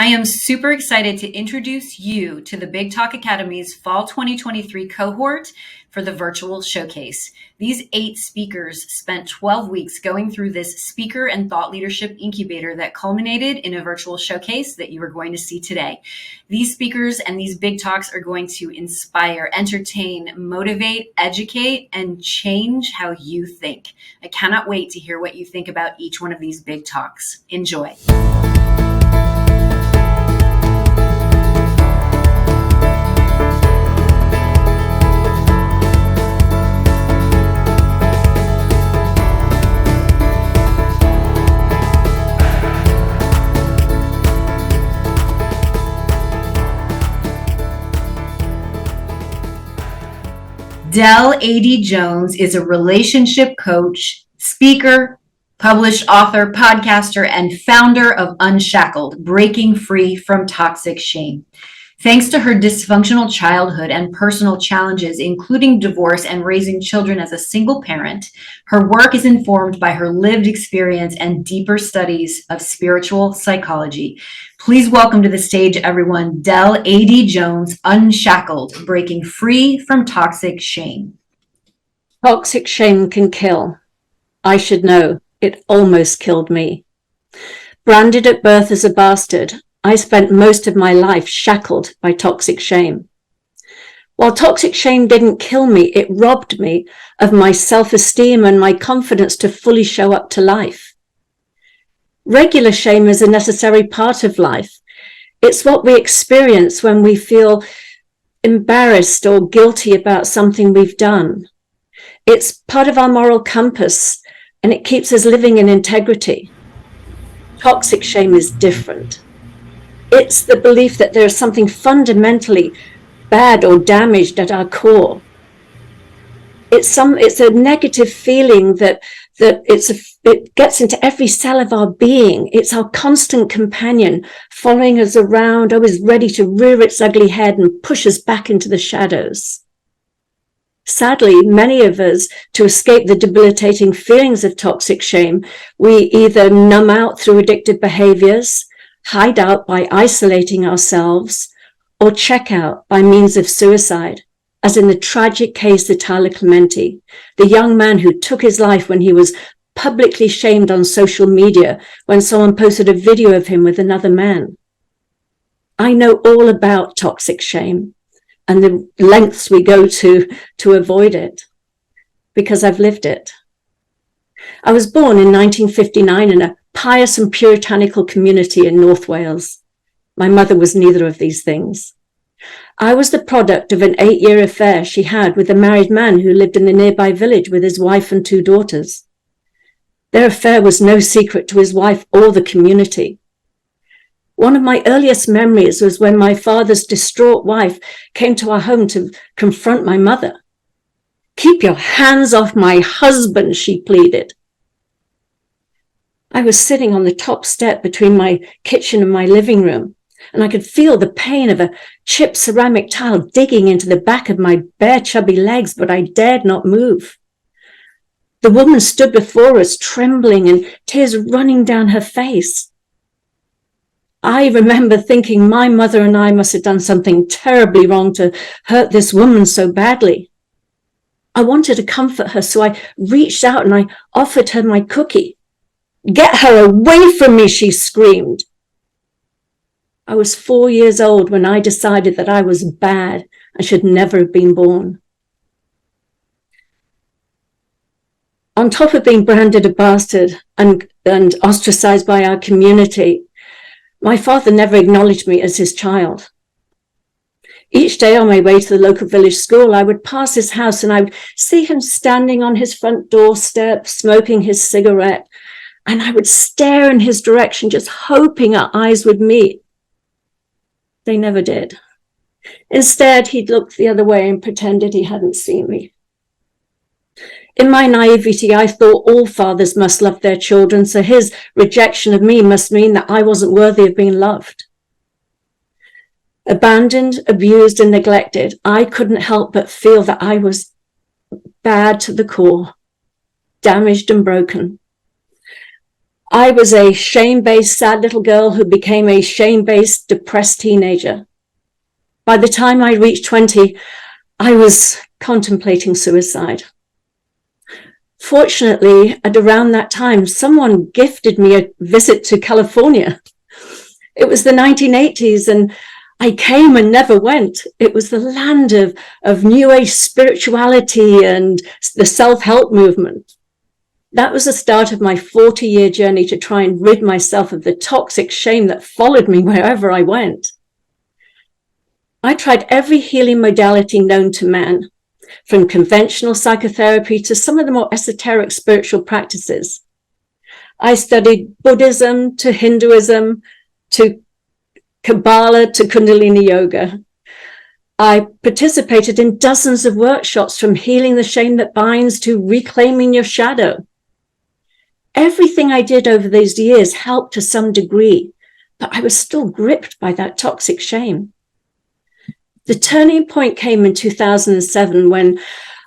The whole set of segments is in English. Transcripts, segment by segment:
I am super excited to introduce you to the Big Talk Academy's Fall 2023 cohort for the virtual showcase. These 8 speakers spent 12 weeks going through this speaker and thought leadership incubator that culminated in a virtual showcase that you are going to see today. These speakers and these big talks are going to inspire, entertain, motivate, educate, and change how you think. I cannot wait to hear what you think about each one of these big talks. Enjoy. Adey-Jones is a relationship coach, speaker, published author, podcaster, and founder of Unshackled, Breaking Free from Toxic Shame. Thanks to her dysfunctional childhood and personal challenges, including divorce and raising children as a single parent, her work is informed by her lived experience and deeper studies of spiritual psychology. Please welcome to the stage, everyone, Adey-Jones, Unshackled, Breaking Free from Toxic Shame. Toxic shame can kill. I should know. It almost killed me. Branded at birth as a bastard, I spent most of my life shackled by toxic shame. While toxic shame didn't kill me, it robbed me of my self-esteem and my confidence to fully show up to life. Regular shame is a necessary part of life. It's what we experience when we feel embarrassed or guilty about something we've done. It's part of our moral compass, and it keeps us living in integrity. Toxic shame is different. It's the belief that there's something fundamentally bad or damaged at our core. It's a negative feeling that it gets into every cell of our being. It's our constant companion, following us around, always ready to rear its ugly head and push us back into the shadows. Sadly, many of us, to escape the debilitating feelings of toxic shame, we either numb out through addictive behaviors, hide out by isolating ourselves, or check out by means of suicide, as in the tragic case of Tyler Clementi, the young man who took his life when he was publicly shamed on social media when someone posted a video of him with another man. I know all about toxic shame and the lengths we go to avoid it, because I've lived it. I was born in 1959 in a pious and puritanical community in North Wales. My mother was neither of these things. I was the product of an 8-year affair she had with a married man who lived in the nearby village with his wife and 2 daughters. Their affair was no secret to his wife or the community. One of my earliest memories was when my father's distraught wife came to our home to confront my mother. "Keep your hands off my husband," she pleaded. I was sitting on the top step between my kitchen and my living room, and I could feel the pain of a chipped ceramic tile digging into the back of my bare, chubby legs, but I dared not move. The woman stood before us, trembling and tears running down her face. I remember thinking my mother and I must have done something terribly wrong to hurt this woman so badly. I wanted to comfort her, so I reached out and I offered her my cookie. "Get her away from me," she screamed. I was 4 years old when I decided that I was bad and should never have been born. On top of being branded a bastard and ostracized by our community, my father never acknowledged me as his child. Each day on my way to the local village school, I would pass his house and I would see him standing on his front doorstep, smoking his cigarette, and I would stare in his direction, just hoping our eyes would meet. They never did. Instead, he'd look the other way and pretended he hadn't seen me. In my naivety, I thought all fathers must love their children, so his rejection of me must mean that I wasn't worthy of being loved. Abandoned, abused, and neglected, I couldn't help but feel that I was bad to the core, damaged and broken. I was a shame-based, sad little girl who became a shame-based, depressed teenager. By the time I reached 20, I was contemplating suicide. Fortunately, at around that time, someone gifted me a visit to California. It was the 1980s, and I came and never went. It was the land of New Age spirituality and the self-help movement. That was the start of my 40-year journey to try and rid myself of the toxic shame that followed me wherever I went. I tried every healing modality known to man, from conventional psychotherapy to some of the more esoteric spiritual practices. I studied Buddhism to Hinduism to Kabbalah to Kundalini Yoga. I participated in dozens of workshops, from healing the shame that binds to reclaiming your shadow. Everything I did over those years helped to some degree, but I was still gripped by that toxic shame. The turning point came in 2007 when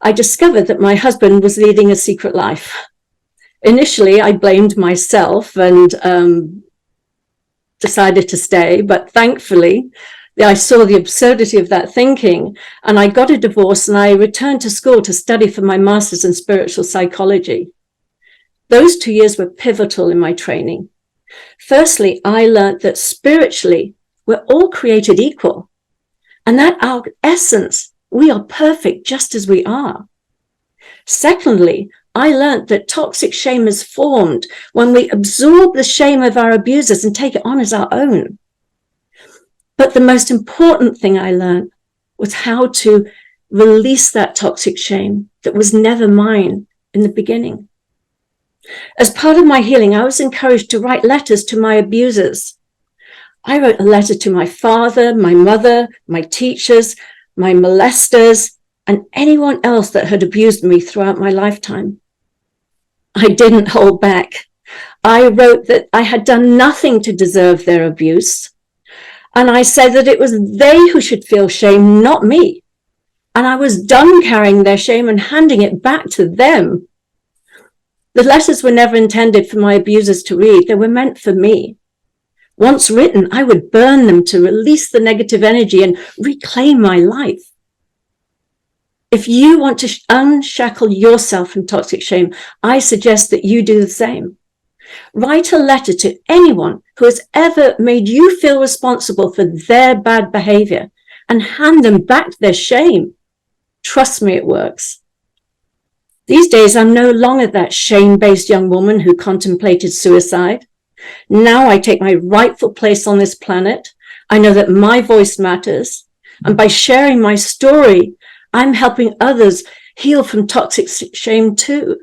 I discovered that my husband was leading a secret life. Initially, I blamed myself and decided to stay, but thankfully, I saw the absurdity of that thinking, and I got a divorce and I returned to school to study for my master's in spiritual psychology. Those 2 years were pivotal in my training. Firstly, I learned that spiritually, we're all created equal, and that our essence, we are perfect just as we are. Secondly, I learned that toxic shame is formed when we absorb the shame of our abusers and take it on as our own. But the most important thing I learned was how to release that toxic shame that was never mine in the beginning. As part of my healing, I was encouraged to write letters to my abusers. I wrote a letter to my father, my mother, my teachers, my molesters, and anyone else that had abused me throughout my lifetime. I didn't hold back. I wrote that I had done nothing to deserve their abuse. And I said that it was they who should feel shame, not me. And I was done carrying their shame and handing it back to them. The letters were never intended for my abusers to read. They were meant for me. Once written, I would burn them to release the negative energy and reclaim my life. If you want to unshackle yourself from toxic shame, I suggest that you do the same. Write a letter to anyone who has ever made you feel responsible for their bad behavior and hand them back their shame. Trust me, it works. These days, I'm no longer that shame-based young woman who contemplated suicide. Now I take my rightful place on this planet. I know that my voice matters. And by sharing my story, I'm helping others heal from toxic shame too.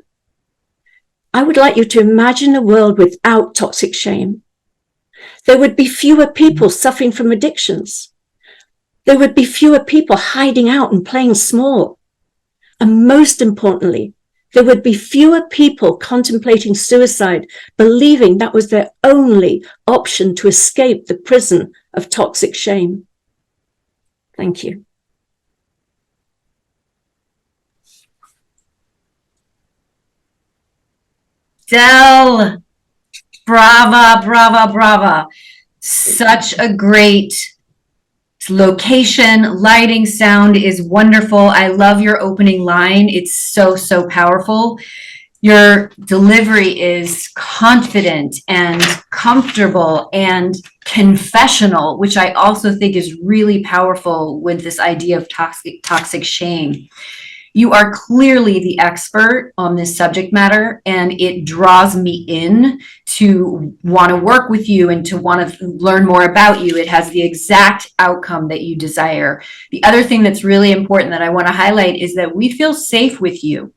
I would like you to imagine a world without toxic shame. There would be fewer people suffering from addictions. There would be fewer people hiding out and playing small. And most importantly, there would be fewer people contemplating suicide, believing that was their only option to escape the prison of toxic shame. Thank you. Del, brava, brava, brava. Such a great location. Lighting, sound is wonderful. I love your opening line. It's so, so powerful. Your delivery is confident and comfortable and confessional, which I also think is really powerful with this idea of toxic shame. You are clearly the expert on this subject matter, and it draws me in to want to work with you and to want to learn more about you. It has the exact outcome that you desire. The other thing that's really important that I want to highlight is that we feel safe with you.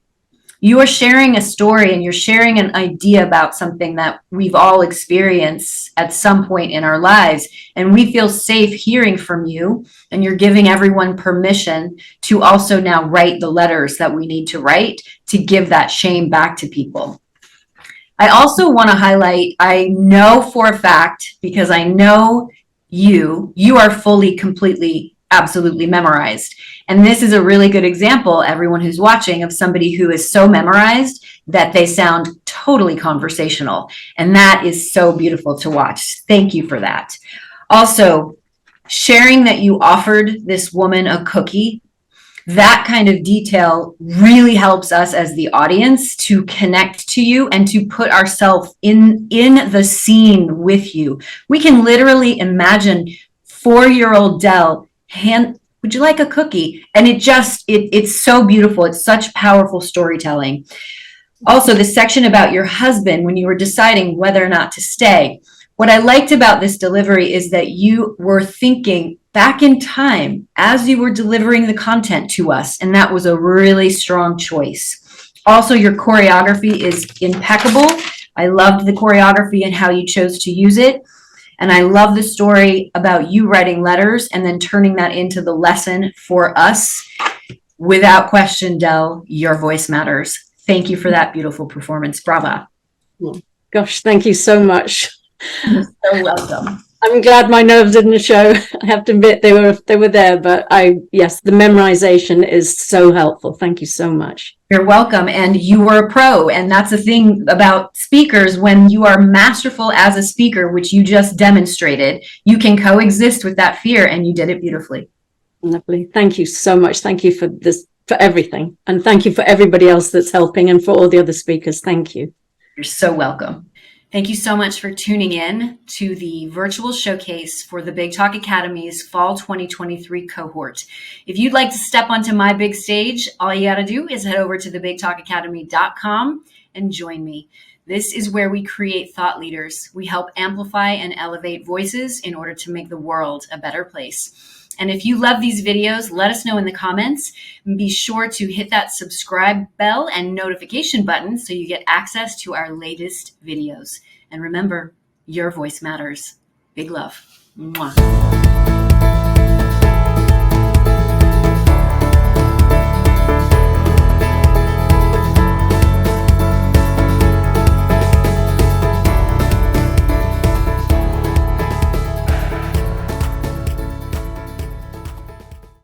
You are sharing a story and you're sharing an idea about something that we've all experienced at some point in our lives. And we feel safe hearing from you, and you're giving everyone permission to also now write the letters that we need to write to give that shame back to people. I also want to highlight, I know for a fact, because I know you are fully, completely absolutely memorized. And this is a really good example, everyone who's watching, of somebody who is so memorized that they sound totally conversational. And that is so beautiful to watch. Thank you for that. Also, sharing that you offered this woman a cookie, that kind of detail really helps us as the audience to connect to you and to put ourselves in the scene with you. We can literally imagine 4-year-old Dell would you like a cookie? And it's so beautiful. It's such powerful storytelling. Also, the section about your husband when you were deciding whether or not to stay. What I liked about this delivery is that you were thinking back in time as you were delivering the content to us, and that was a really strong choice. Also, your choreography is impeccable. I loved the choreography and how you chose to use it. And I love the story about you writing letters and then turning that into the lesson for us. Without question, Dell, your voice matters. Thank you for that beautiful performance. Brava. Gosh, thank you so much. You're so welcome. I'm glad my nerves didn't show. I have to admit they were there, but yes, the memorization is so helpful. Thank you so much. You're welcome. And you were a pro. And that's the thing about speakers. When you are masterful as a speaker, which you just demonstrated, you can coexist with that fear, and you did it beautifully. Lovely. Thank you so much. Thank you for this, for everything. And thank you for everybody else that's helping, and for all the other speakers. Thank you. You're so welcome. Thank you so much for tuning in to the virtual showcase for the Big Talk Academy's Fall 2023 cohort. If you'd like to step onto my big stage, all you got to do is head over to thebigtalkacademy.com and join me. This is where we create thought leaders. We help amplify and elevate voices in order to make the world a better place. And if you love these videos, let us know in the comments. And be sure to hit that subscribe bell and notification button so you get access to our latest videos. And remember, your voice matters. Big love. Mwah.